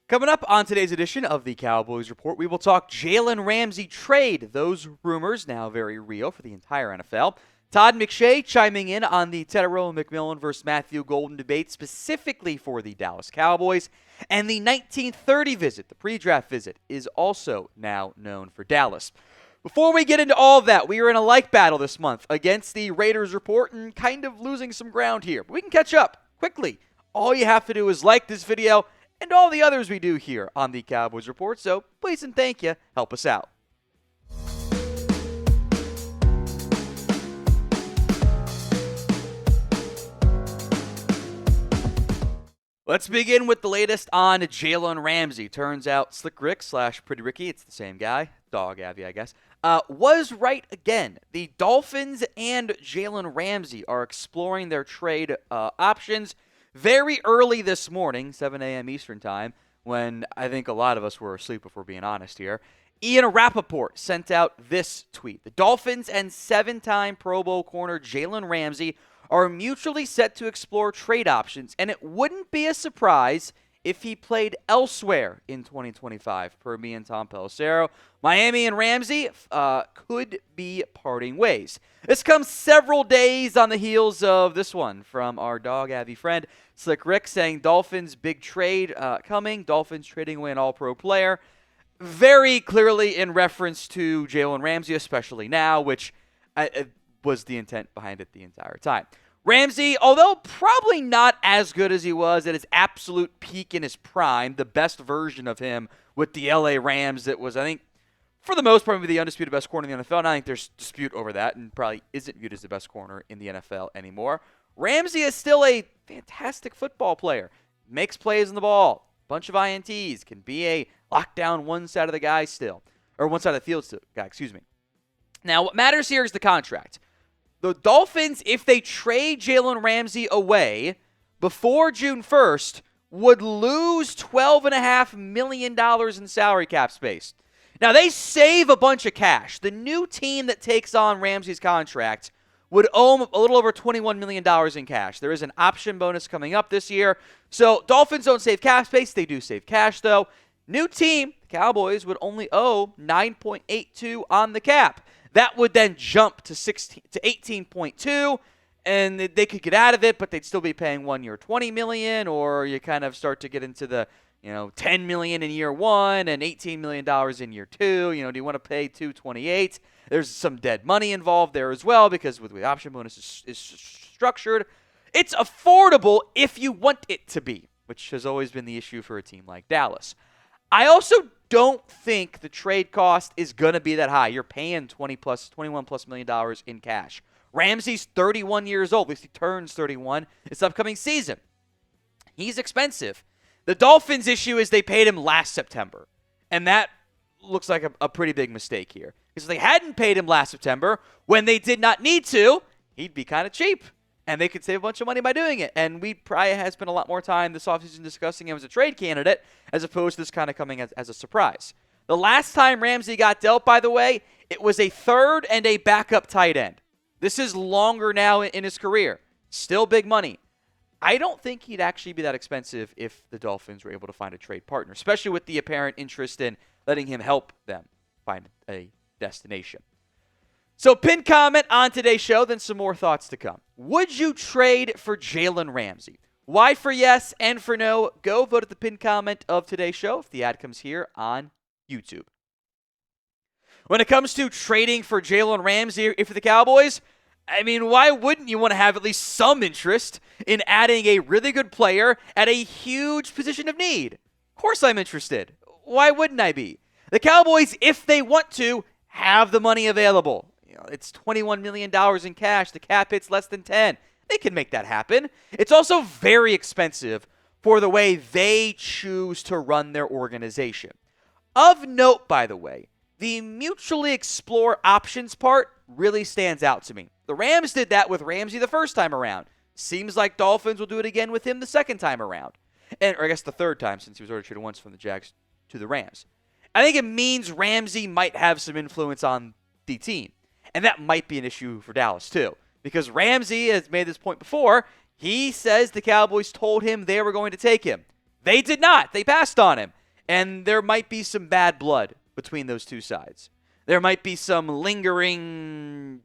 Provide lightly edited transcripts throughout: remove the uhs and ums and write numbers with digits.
Coming up on today's edition of the Cowboys Report, we will talk Jalen Ramsey trade. Those rumors now very real for the entire NFL. Todd McShay chiming in on the Tetarioa McMillan versus Matthew Golden debate specifically for the Dallas Cowboys. And the 1930 visit, the pre-draft visit, is also now known for Dallas. Before we get into all of that, we are in a like battle this month against the Raiders Report and kind of losing some ground here. But we can catch up quickly. All you have to do is like this video and all the others we do here on the Cowboys Report. So please and thank you. Help us out. Let's begin with the latest on Jalen Ramsey. Turns out Slick Rick / Pretty Ricky, it's the same guy, Dog Abby, I guess, was right again. The Dolphins and Jalen Ramsey are exploring their trade options very early this morning, 7 a.m. Eastern time, when I think a lot of us were asleep, if we're being honest here. Ian Rapoport sent out this tweet. The Dolphins and 7-time Pro Bowl corner Jalen Ramsey are mutually set to explore trade options, and it wouldn't be a surprise if he played elsewhere in 2025, per me and Tom Pelissero. Miami and Ramsey could be parting ways. This comes several days on the heels of this one from our Dog Abby friend, Slick Rick, saying Dolphins big trade coming, Dolphins trading away an all-pro player. Very clearly in reference to Jalen Ramsey, especially now, which was the intent behind it the entire time. Ramsey, although probably not as good as he was at his absolute peak in his prime, the best version of him with the LA Rams that was, I think, for the most part, maybe the undisputed best corner in the NFL. And I think there's dispute over that and probably isn't viewed as the best corner in the NFL anymore. Ramsey is still a fantastic football player. Makes plays on the ball. Bunch of INTs. Can be a lockdown one side of the guy still. Or one side of the field still, guy, excuse me. Now, what matters here is the contract. The Dolphins, if they trade Jalen Ramsey away before June 1st, would lose $12.5 million in salary cap space. Now, they save a bunch of cash. The new team that takes on Ramsey's contract would owe him a little over $21 million in cash. There is an option bonus coming up this year. So, Dolphins don't save cap space. They do save cash, though. New team, the Cowboys, would only owe $9.82 on the cap. That would then jump to 18.2, and they could get out of it, but they'd still be paying 1 year $20 million, or you kind of start to get into the $10 million in year one and $18 million in year two. Do you want to pay $228? There's some dead money involved there as well because with the option bonus is structured. It's affordable if you want it to be, which has always been the issue for a team like Dallas. I also don't think the trade cost is going to be that high. You're paying $21+ million in cash. Ramsey's 31 years old. At least he turns 31 this upcoming season. He's expensive. The Dolphins' issue is they paid him last September, and that looks like a pretty big mistake here. Because if they hadn't paid him last September, when they did not need to, he'd be kind of cheap. And they could save a bunch of money by doing it. And we probably have spent a lot more time this offseason discussing him as a trade candidate as opposed to this kind of coming as a surprise. The last time Ramsey got dealt, by the way, it was a third and a backup tight end. This is longer now in his career. Still big money. I don't think he'd actually be that expensive if the Dolphins were able to find a trade partner, especially with the apparent interest in letting him help them find a destination. So pinned comment on today's show, then some more thoughts to come. Would you trade for Jalen Ramsey? Why for yes and for no? Go vote at the pinned comment of today's show if the ad comes here on YouTube. When it comes to trading for Jalen Ramsey for the Cowboys, I mean, why wouldn't you want to have at least some interest in adding a really good player at a huge position of need? Of course I'm interested. Why wouldn't I be? The Cowboys, if they want to, have the money available. It's $21 million in cash. The cap hit's less than 10. They can make that happen. It's also very expensive for the way they choose to run their organization. Of note, by the way, the mutually explore options part really stands out to me. The Rams did that with Ramsey the first time around. Seems like Dolphins will do it again with him the second time around. Or I guess the third time since he was already traded once from the Jags to the Rams. I think it means Ramsey might have some influence on the team. And that might be an issue for Dallas, too. Because Ramsey has made this point before. He says the Cowboys told him they were going to take him. They did not. They passed on him. And there might be some bad blood between those two sides. There might be some lingering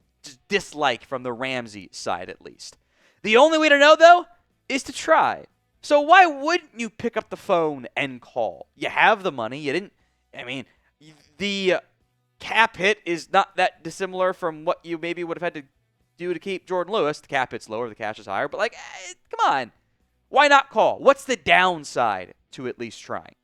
dislike from the Ramsey side, at least. The only way to know, though, is to try. So why wouldn't you pick up the phone and call? You have the money. The cap hit is not that dissimilar from what you maybe would have had to do to keep Jordan Lewis. The cap hit's lower, the cash is higher. But, come on. Why not call? What's the downside to at least trying?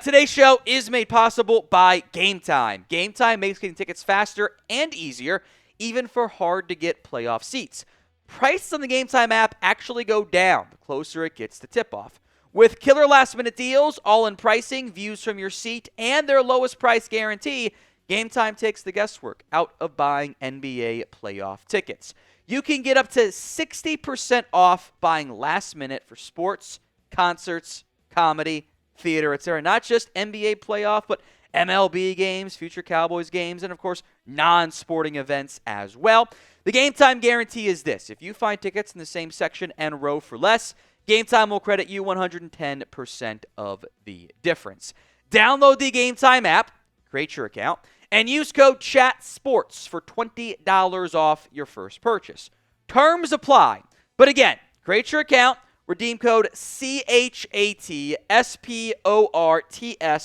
Today's show is made possible by Game Time. Game Time makes getting tickets faster and easier, even for hard-to-get playoff seats. Prices on the Game Time app actually go down the closer it gets to tip-off. With killer last-minute deals, all-in pricing, views from your seat, and their lowest price guarantee, Game Time takes the guesswork out of buying NBA playoff tickets. You can get up to 60% off buying last minute for sports, concerts, comedy, theater, etc. Not just NBA playoff, but MLB games, future Cowboys games, and of course, non-sporting events as well. The Game Time guarantee is this. If you find tickets in the same section and row for less, Game Time will credit you 110% of the difference. Download the Game Time app, create your account, and use code CHATSPORTS for $20 off your first purchase. Terms apply. But again, create your account, redeem code CHATSPORTS,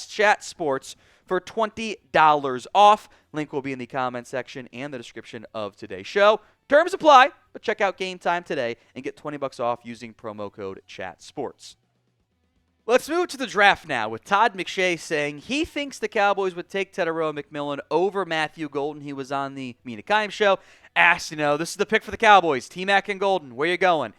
CHATSPORTS, for $20 off. Link will be in the comment section and the description of today's show. Terms apply, but check out Game Time today and get $20 off using promo code CHATSPORTS. Let's move to the draft now with Todd McShay saying he thinks the Cowboys would take Tetarioa McMillan over Matthew Golden. He was on the Mina Kimes show. Asked, this is the pick for the Cowboys. T-Mac and Golden, where you going?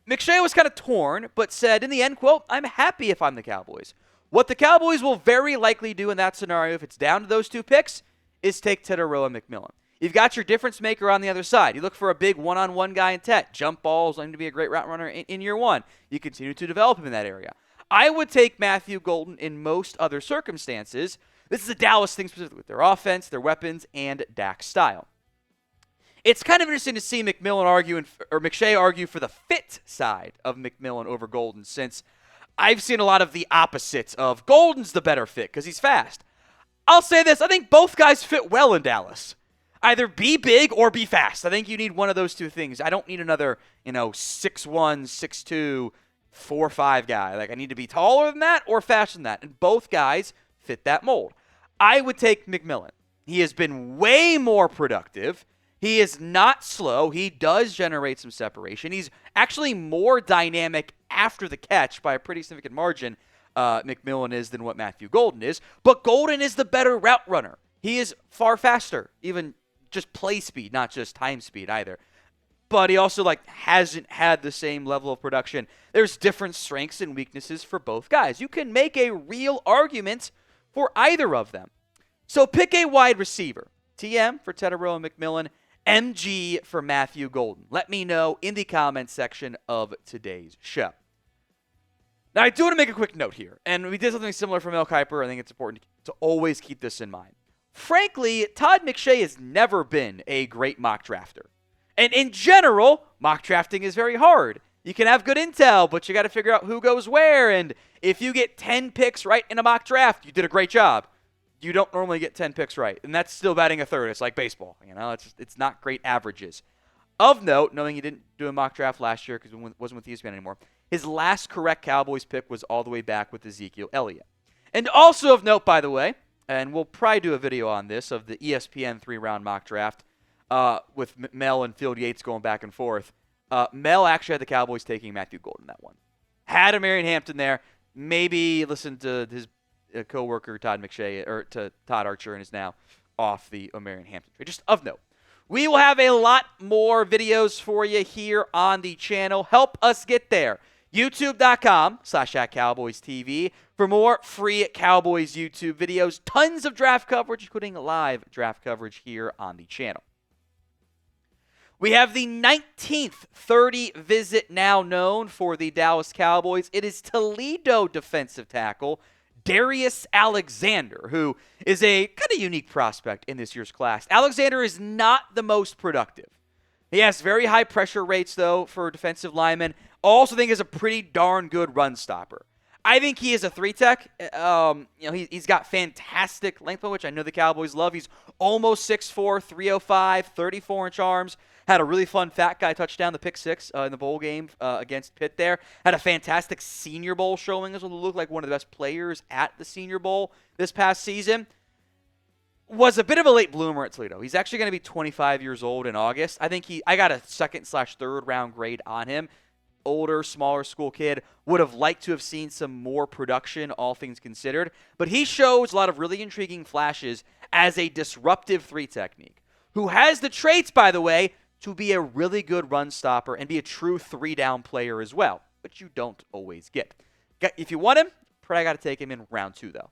McShay was kind of torn, but said in the end, quote, I'm happy if I'm the Cowboys. What the Cowboys will very likely do in that scenario, if it's down to those two picks, is take Tetarioa McMillan. You've got your difference maker on the other side. You look for a big one-on-one guy in Tet. Jump balls, going to be a great route runner in year one. You continue to develop him in that area. I would take Matthew Golden in most other circumstances. This is a Dallas thing specifically with their offense, their weapons, and Dak's style. It's kind of interesting to see McShay argue for the fit side of McMillan over Golden, since I've seen a lot of the opposites of Golden's the better fit because he's fast. I'll say this, I think both guys fit well in Dallas. Either be big or be fast. I think you need one of those two things. I don't need another, 6'1", 6'2", 4'5" guy. I need to be taller than that or faster than that. And both guys fit that mold. I would take McMillan. He has been way more productive. He is not slow. He does generate some separation. He's actually more dynamic after the catch by a pretty significant margin, McMillan is, than what Matthew Golden is. But Golden is the better route runner. He is far faster, even just play speed, not just time speed either. But he also hasn't had the same level of production. There's different strengths and weaknesses for both guys. You can make a real argument for either of them. So pick a wide receiver. TM for Tetarioa McMillan, MG for Matthew Golden. Let me know in the comments section of today's show. Now, I do want to make a quick note here, and we did something similar for Mel Kiper. I think it's important to always keep this in mind. Frankly, Todd McShay has never been a great mock drafter. And in general, mock drafting is very hard. You can have good intel, but you got to figure out who goes where, and if you get 10 picks right in a mock draft, you did a great job. You don't normally get 10 picks right, and that's still batting a third. It's like baseball, it's not great averages. Of note, knowing he didn't do a mock draft last year because he wasn't with ESPN anymore, his last correct Cowboys pick was all the way back with Ezekiel Elliott. And also of note, by the way, and we'll probably do a video on this, of the ESPN 3-round mock draft with Mel and Field Yates going back and forth. Mel actually had the Cowboys taking Matthew Golden that one. Had a Marion Hampton there. Maybe listened to his co-worker Todd McShay, or to Todd Archer, and is now off the Marion Hampton trade. Just of note. We will have a lot more videos for you here on the channel. Help us get there. YouTube.com/@CowboysTV for more free Cowboys YouTube videos. Tons of draft coverage, including live draft coverage here on the channel. We have the 19th 30 visit now known for the Dallas Cowboys. It is Toledo defensive tackle Darius Alexander, who is a kind of unique prospect in this year's class. Alexander is not the most productive. He has very high pressure rates, though, for defensive linemen. Also think is a pretty darn good run stopper. I think he is a 3-tech. He's got fantastic length, which I know the Cowboys love. He's almost 6'4", 305, 34-inch arms. Had a really fun fat guy touchdown, the pick six in the bowl game against Pitt there. Had a fantastic Senior Bowl showing us. Looked like one of the best players at the Senior Bowl this past season. Was a bit of a late bloomer at Toledo. He's actually going to be 25 years old in August. I got a 2nd/3rd round grade on him. Older, smaller school kid. Would have liked to have seen some more production, all things considered. But he shows a lot of really intriguing flashes as a disruptive 3 technique, who has the traits, by the way, to be a really good run stopper and be a true 3-down player as well, which you don't always get. If you want him, probably got to take him in round 2, though.